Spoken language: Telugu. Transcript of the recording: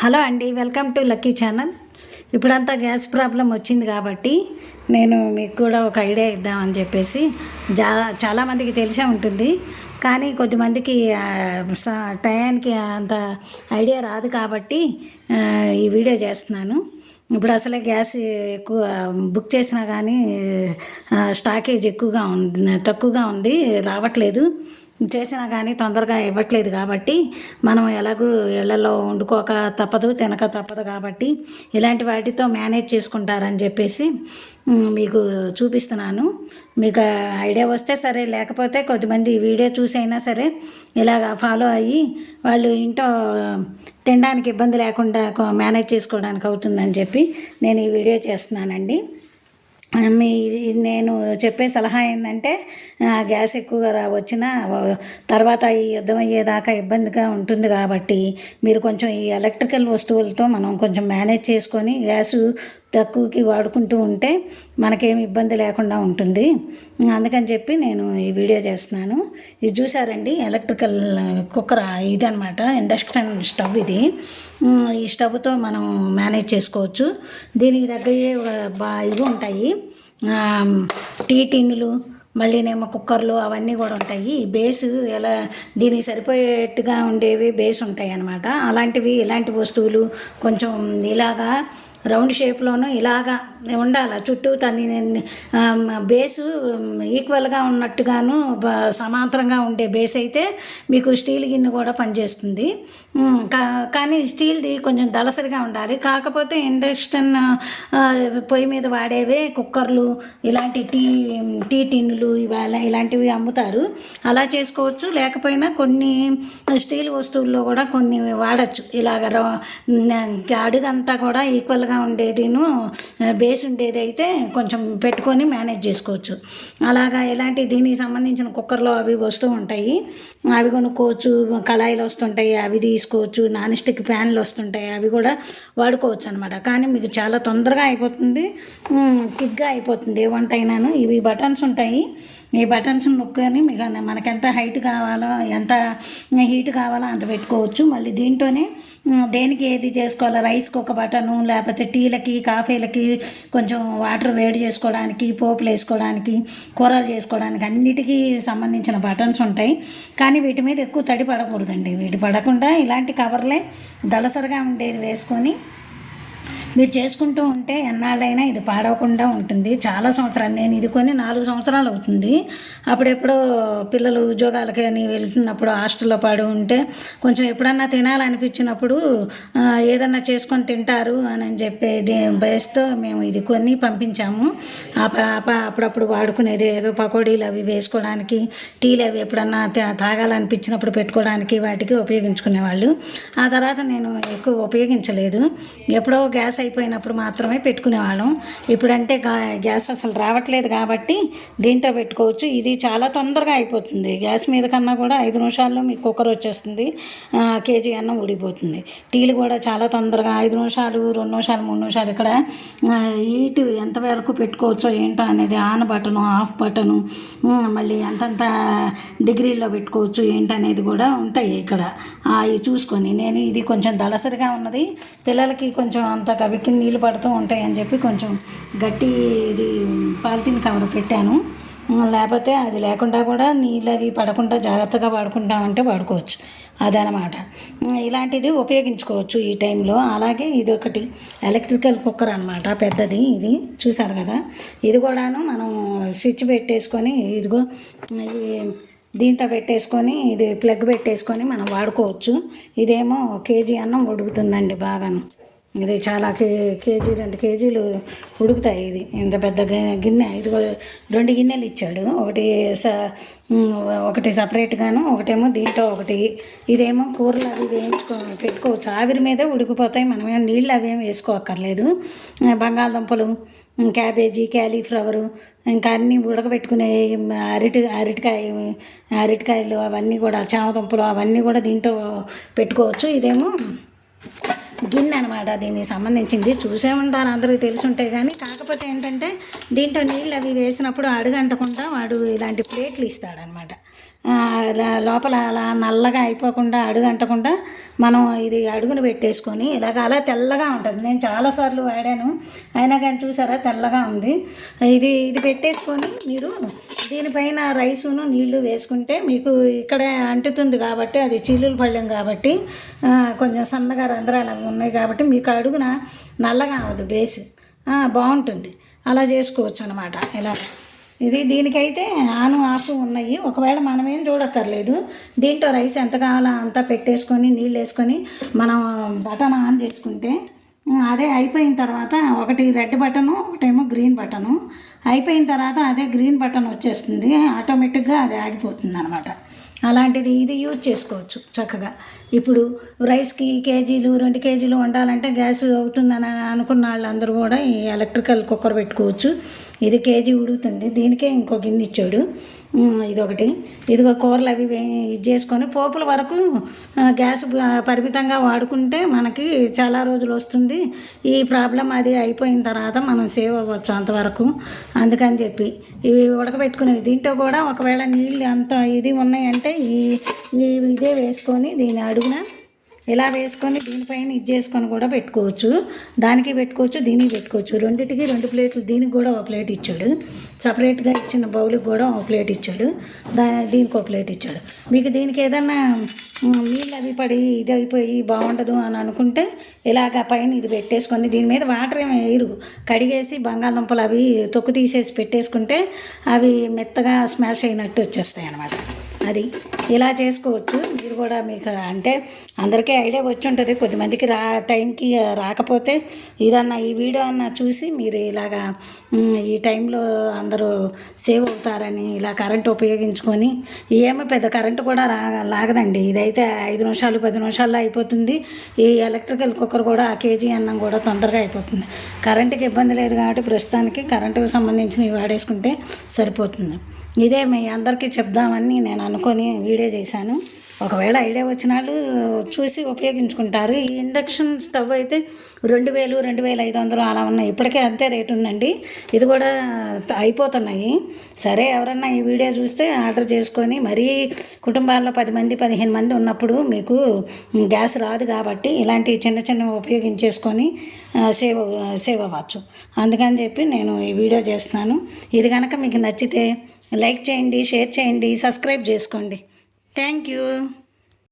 హలో అండి, వెల్కమ్ టు లక్కీ ఛానల్. ఇప్పుడంతా గ్యాస్ ప్రాబ్లం వచ్చింది కాబట్టి నేను మీకు కూడా ఒక ఐడియా ఇద్దామని చెప్పేసి చాలామందికి తెలిసే ఉంటుంది, కానీ కొద్దిమందికి టయానికి అంత ఐడియా రాదు కాబట్టి ఈ వీడియో చేస్తున్నాను. ఇప్పుడు అసలే గ్యాస్ ఎక్కువ బుక్ చేసినా కానీ స్టాకేజ్ తక్కువగా ఉంది, రావట్లేదు. చేసినా కానీ తొందరగా ఇవ్వట్లేదు కాబట్టి మనం ఎలాగూ ఇళ్లలో వండుకోక తప్పదు, తినక తప్పదు కాబట్టి ఇలాంటి వాటితో మేనేజ్ చేసుకుంటారని చెప్పేసి మీకు చూపిస్తున్నాను. మీకు ఐడియా వస్తే సరే, లేకపోతే కొద్దిమంది వీడియో చూసైనా సరే ఇలాగ ఫాలో అయ్యి వాళ్ళు ఇంట్లో తినడానికి ఇబ్బంది లేకుండా మేనేజ్ చేసుకోవడానికి అవుతుందని చెప్పి నేను ఈ వీడియో చేస్తున్నానండి. నేను చెప్పే సలహా ఏంటంటే, గ్యాస్ ఎక్కువగా వచ్చిన తర్వాత ఈ యుద్ధం అయ్యేదాకా ఇబ్బందిగా ఉంటుంది కాబట్టి మీరు కొంచెం ఈ ఎలక్ట్రికల్ వస్తువులతో మనం కొంచెం మేనేజ్ చేసుకొని గ్యాసు తక్కువకి వాడుకుంటూ ఉంటే మనకేమి ఇబ్బంది లేకుండా ఉంటుంది. అందుకని చెప్పి నేను ఈ వీడియో చేస్తున్నాను. ఇది చూసారండి, ఎలక్ట్రికల్ కుక్కర్ ఇదనమాట, ఇండక్షన్ స్టవ్ ఇది. ఈ స్టవ్తో మనం మేనేజ్ చేసుకోవచ్చు. దీనికి దగ్గరే ఇవి ఉంటాయి, టీ టిన్నులు, మళ్ళీనేమో కుక్కర్లు అవన్నీ కూడా ఉంటాయి. ఈ బేసు ఎలా దీనికి సరిపోయేట్టుగా ఉండేవి బేస్ ఉంటాయి అన్నమాట. ఇలాంటి వస్తువులు కొంచెం ఇలాగా రౌండ్ షేప్లోనూ ఇలాగా ఉండాలి. చుట్టూ బేసు ఈక్వల్గా ఉన్నట్టుగాను సమాంతరంగా ఉండే బేస్ అయితే మీకు స్టీల్ గిన్నె కూడా పనిచేస్తుంది. కానీ స్టీల్ది కొంచెం దళసరిగా ఉండాలి. కాకపోతే ఇండక్షన్ పొయ్యి మీద వాడేవే కుక్కర్లు, ఇలాంటి టీ టిన్నులు ఇలాంటివి అమ్ముతారు. అలా చేసుకోవచ్చు. లేకపోయినా కొన్ని స్టీల్ వస్తువుల్లో కూడా కొన్ని వాడచ్చు. ఇలాగ అడుగంతా కూడా ఈక్వల్గా ఉండేదిను బేస్ ఉండేది అయితే కొంచెం పెట్టుకొని మేనేజ్ చేసుకోవచ్చు. అలాగా దీనికి సంబంధించిన కుక్కర్లో అవి వస్తూ ఉంటాయి, అవి కొనుక్కోవచ్చు. కళాయిలు వస్తుంటాయి, అవి తీసుకోవచ్చు. నాన్ స్టిక్ ప్యాన్లు వస్తుంటాయి, అవి కూడా వాడుకోవచ్చు అనమాట. కానీ మీకు చాలా తొందరగా అయిపోతుంది, క్విక్గా అయిపోతుంది ఏ వంట అయినాను. ఇవి బటన్స్ ఉంటాయి, ఈ బటన్స్ నొక్కొని మనకు ఎంత హైట్ కావాలో, ఎంత హీట్ కావాలో అంత పెట్టుకోవచ్చు. మళ్ళీ దీంట్లోనే దేనికి ఏది చేసుకోవాలో, రైస్కి ఒక బటను, లేకపోతే టీలకి కాఫీలకి కొంచెం వాటర్ వేడి చేసుకోవడానికి, పోపులు వేసుకోవడానికి, కూరలు చేసుకోవడానికి అన్నిటికీ సంబంధించిన బటన్స్ ఉంటాయి. కానీ వీటి మీద ఎక్కువ తడి పడకూడదండి. వీటి పడకుండా ఇలాంటి కవర్లే దళసరిగా ఉండేది వేసుకొని మీరు చేసుకుంటూ ఉంటే ఎన్నాళ్ళైనా ఇది పాడవకుండా ఉంటుంది. చాలా సంవత్సరాలు, నేను ఇది కొని 4 సంవత్సరాలు అవుతుంది. అప్పుడెప్పుడో పిల్లలు ఉద్యోగాలకి అని వెళ్తున్నప్పుడు హాస్టల్లో పాడు ఉంటే కొంచెం ఎప్పుడన్నా తినాలనిపించినప్పుడు ఏదన్నా చేసుకొని తింటారు అని చెప్పేది బేస్తో మేము ఇది కొని పంపించాము. అప్పుడప్పుడు వాడుకునేది, ఏదో పకోడీలు అవి వేసుకోవడానికి, టీలు అవి ఎప్పుడన్నా తాగాలనిపించినప్పుడు పెట్టుకోవడానికి వాటికి ఉపయోగించుకునేవాళ్ళు. ఆ తర్వాత నేను ఎక్కువ ఉపయోగించలేదు. ఎప్పుడో గ్యాస్ అయిపోయినప్పుడు మాత్రమే పెట్టుకునేవాళ్ళం. ఇప్పుడంటే గ్యాస్ అసలు రావట్లేదు కాబట్టి దీంతో పెట్టుకోవచ్చు. ఇది చాలా తొందరగా అయిపోతుంది. గ్యాస్ మీద కన్నా కూడా 5 నిమిషాల్లో మీకు కుక్కర్ వచ్చేస్తుంది, కేజీ అన్నం ఉడికిపోతుంది. టీలు కూడా చాలా తొందరగా 5 నిమిషాలు, 2 నిమిషాలు, 3 నిమిషాలు. ఇక్కడ హీట్ ఎంతవరకు పెట్టుకోవచ్చో ఏంటో అనేది ఆన్ బటను, ఆఫ్ బటను, మళ్ళీ ఎంతంత డిగ్రీల్లో పెట్టుకోవచ్చు ఏంటనేది కూడా ఉంటాయి ఇక్కడ. ఇవి చూసుకొని నేను ఇది కొంచెం దళసరిగా ఉన్నది, పిల్లలకి కొంచెం అంత కవికి నీళ్ళు పడుతూ ఉంటాయని చెప్పి కొంచెం గట్టి ఇది పాలిథిన్ కవర్ పెట్టాను. లేకపోతే అది లేకుండా కూడా నీళ్ళు అవి పడకుండా జాగ్రత్తగా వాడుకుంటామంటే వాడుకోవచ్చు, అదనమాట. ఇలాంటిది ఉపయోగించుకోవచ్చు ఈ టైంలో. అలాగే ఇది ఒకటి ఎలక్ట్రికల్ కుక్కర్ అనమాట, పెద్దది. ఇది చూసారు కదా, ఇది కూడాను మనం స్విచ్ పెట్టేసుకొని, ఇదిగో దీంతో పెట్టేసుకొని, ఇది ప్లగ్ పెట్టేసుకొని మనం వాడుకోవచ్చు. ఇదేమో కేజీ అన్నం ఉడుకుతుందండి బాగాను. ఇది చాలా కేజీ 2 కేజీలు ఉడుకుతాయి. ఇది ఇంత పెద్ద గిన్నె. ఇదిగో 2 గిన్నెలు ఇచ్చాడు, ఒకటి సపరేట్గాను, ఒకటేమో దీంట్లో ఒకటి. ఇదేమో కూరలు అవి పెట్టుకోవచ్చు, ఆవిరి మీద ఉడికిపోతాయి. మనమేమో నీళ్ళు అవేమి వేసుకోక్కర్లేదు. బంగాళదుంపలు, క్యాబేజీ, క్యాలీఫ్లవరు, ఇంకా అన్నీ ఉడకబెట్టుకునే అరటికాయలు అవన్నీ కూడా, చామదుంపలు అవన్నీ కూడా దీంట్లో పెట్టుకోవచ్చు. ఇదేమో గిన్నె అనమాట, దీనికి సంబంధించింది. చూసే ఉంటారు, అందరికీ తెలిసి ఉంటాయి. కానీ కాకపోతే ఏంటంటే దీంట్లో నీళ్ళు అవి వేసినప్పుడు అడుగంటకుండా వాడు ఇలాంటి ప్లేట్లు ఇస్తాడనమాట. లోపల అలా నల్లగా అయిపోకుండా అడుగంటకుండా మనం ఇది అడుగును పెట్టేసుకొని ఇలాగ అలా తెల్లగా ఉంటుంది. నేను చాలాసార్లు వాడాను, అయినా కానీ చూసారా తెల్లగా ఉంది. ఇది ఇది పెట్టేసుకొని మీరు దీనిపైన రైసును నీళ్లు వేసుకుంటే మీకు ఇక్కడే అంటుతుంది కాబట్టి, అది చిల్లులు పళ్ళెం కాబట్టి కొంచెం సన్నగా రంధ్రాలు అవి ఉన్నాయి కాబట్టి మీకు అడుగున నల్లగా అవ్వదు, బేస్ బాగుంటుంది. అలా చేసుకోవచ్చు అనమాట. ఇలా దీనికైతే ఆను ఆఫ్ ఉన్నాయి. ఒకవేళ మనమేం చూడక్కర్లేదు, దీంట్లో రైస్ ఎంత కావాలో అంతా పెట్టేసుకొని నీళ్ళు వేసుకొని మనం బటన్ ఆన్ చేసుకుంటే అదే అయిపోయిన తర్వాత ఒకటి రెడ్ బటను, ఒకటేమో గ్రీన్ బటను. అయిపోయిన తర్వాత అదే గ్రీన్ బటన్ వచ్చేస్తుంది, ఆటోమేటిక్గా అది ఆగిపోతుంది అనమాట. అలాంటిది ఇది యూజ్ చేసుకోవచ్చు చక్కగా. ఇప్పుడు రైస్కి కేజీలు 2 కేజీలు వండాలంటే గ్యాస్ అవుతుందని అనుకున్న వాళ్ళందరూ కూడా ఈ ఎలక్ట్రికల్ కుక్కర్ పెట్టుకోవచ్చు. ఇది కేజీ ఉడుకుతుంది, దీనికే ఇంకో గిన్నె ఇచ్చాడు. ఇదొకటి. ఇదిగో కూరలు అవి ఇది చేసుకొని పోపుల వరకు గ్యాస్ పరిమితంగా వాడుకుంటే మనకి చాలా రోజులు వస్తుంది. ఈ ప్రాబ్లం అది అయిపోయిన తర్వాత మనం సేవ్ అవ్వచ్చు అంతవరకు. అందుకని చెప్పి ఇవి ఉడకబెట్టుకునేవి. దీంట్లో కూడా ఒకవేళ నీళ్ళు అంత ఇది ఉన్నాయంటే ఇదే వేసుకొని దీని అడుగున ఇలా వేసుకొని దీనిపైన ఇది చేసుకొని కూడా పెట్టుకోవచ్చు. దానికి పెట్టుకోవచ్చు, దీనికి పెట్టుకోవచ్చు. రెండింటికి 2 ప్లేట్లు, దీనికి కూడా ఒక ప్లేట్ ఇచ్చాడు. సపరేట్గా ఇచ్చిన బౌల్కి కూడా ఒక ప్లేట్ ఇచ్చాడు, దీనికి ఒక ప్లేట్ ఇచ్చాడు. మీకు దీనికి ఏదన్నా నీళ్ళు అవి పడి ఇది అయిపోయి బాగుండదు అని అనుకుంటే ఇలాగ పైన ఇది పెట్టేసుకొని దీని మీద వాటర్ ఏమి వేయరు, కడిగేసి బంగాళదుంపలు అవి తొక్కు తీసేసి పెట్టేసుకుంటే అవి మెత్తగా స్మాష్ అయినట్టు వచ్చేస్తాయి అన్నమాట. అది ఇలా చేసుకోవచ్చు. మీరు కూడా మీకు అంటే అందరికీ ఐడియా వచ్చి ఉంటుంది, కొద్దిమందికి టైంకి రాకపోతే ఇదన్నా ఈ వీడియో అన్నా చూసి మీరు ఇలాగా ఈ టైంలో అందరూ సేవ్ అవుతారని ఇలా కరెంటు ఉపయోగించుకొని. ఏమో పెద్ద కరెంటు కూడా లాగదండి, ఇదైతే 5 నిమిషాలు 10 నిమిషాల్లో అయిపోతుంది. ఈ ఎలక్ట్రికల్ కుక్కర్ కూడా కేజీ అన్నం కూడా తొందరగా అయిపోతుంది. కరెంటుకి ఇబ్బంది లేదు కాబట్టి ప్రస్తుతానికి కరెంటుకు సంబంధించినవి వాడేసుకుంటే సరిపోతుంది. ఇదే మీ అందరికీ చెప్దామని నేను అనుకొని వీడియో చేశాను. ఒకవేళ ఐడియా వచ్చిన వాళ్ళు చూసి ఉపయోగించుకుంటారు. ఈ ఇండక్షన్ స్టవ్ అయితే 2000 2500 అలా ఉన్నాయి. ఇప్పటికే అంతే రేటు ఉందండి. ఇది కూడా అయిపోతున్నాయి. సరే, ఎవరన్నా ఈ వీడియో చూస్తే ఆర్డర్ చేసుకొని, మరీ కుటుంబాల్లో 10 మంది 15 మంది ఉన్నప్పుడు మీకు గ్యాస్ రాదు కాబట్టి ఇలాంటి చిన్న చిన్నవి ఉపయోగించేసుకొని సేవ్ అవ్వచ్చు. అందుకని చెప్పి నేను ఈ వీడియో చేస్తున్నాను. ఇది కనుక మీకు నచ్చితే లైక్ చేయండి, షేర్ చేయండి, సబ్స్క్రైబ్ చేసుకోండి. Thank you.